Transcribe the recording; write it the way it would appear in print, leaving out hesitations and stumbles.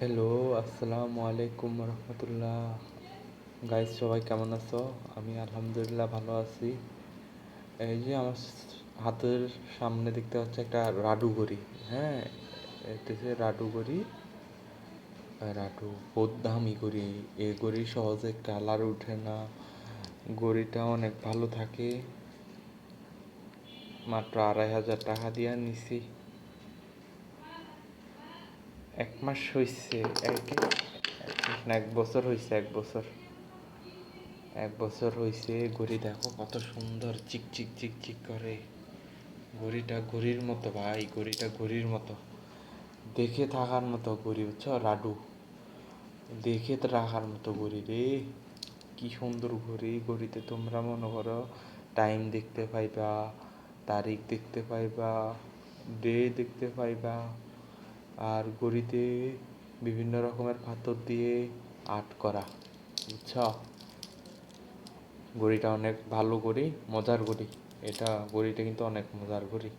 Hello, আসসালামু আলাইকুম রহমতুল্লাহ। Guys, সবাই কেমন আছো? আমি আলহামদুলিল্লাহ ভালো আছি। এই যে আমার হাতের সামনে দেখতে পাচ্ছি একটা রাডু ঘড়ি। হ্যাঁ, এটা হচ্ছে রাডু ঘড়ি। রাডু বহুত দামি ঘড়ি। এই ঘড়ি সহজে কালার উঠে না। ঘড়িটা অনেক ভালো থাকে। মাত্র 2500 টাকা দিয়ে নিছি। 1 মাস হয়েছে। এক বছর হয়েছে, 1 বছর। 1 বছর হয়েছে। ঘড়ি দেখো কত সুন্দর চিকচিক চিকচিক করে। ঘড়িটা ঘড়ির মতো ভাই, ঘড়িটা ঘড়ির মতো। দেখে থাকার মতো ঘড়ি, বুঝছো? রাডু দেখে তো রাখার মতো ঘড়ি রে। কি সুন্দর ঘড়ি। ঘড়িতে তোমরা মনে করো টাইম দেখতে পাইবা, তারিখ দেখতে পাইবা, ডে দেখতে পাইবা। আর ঘড়িতে বিভিন্ন রকমের পাথর দিয়ে আর্ট করা, বুঝছো? ঘড়িটা অনেক ভালো ঘড়ি, মজার ঘড়ি। ঘড়িটা কিন্তু অনেক মজার ঘড়ি।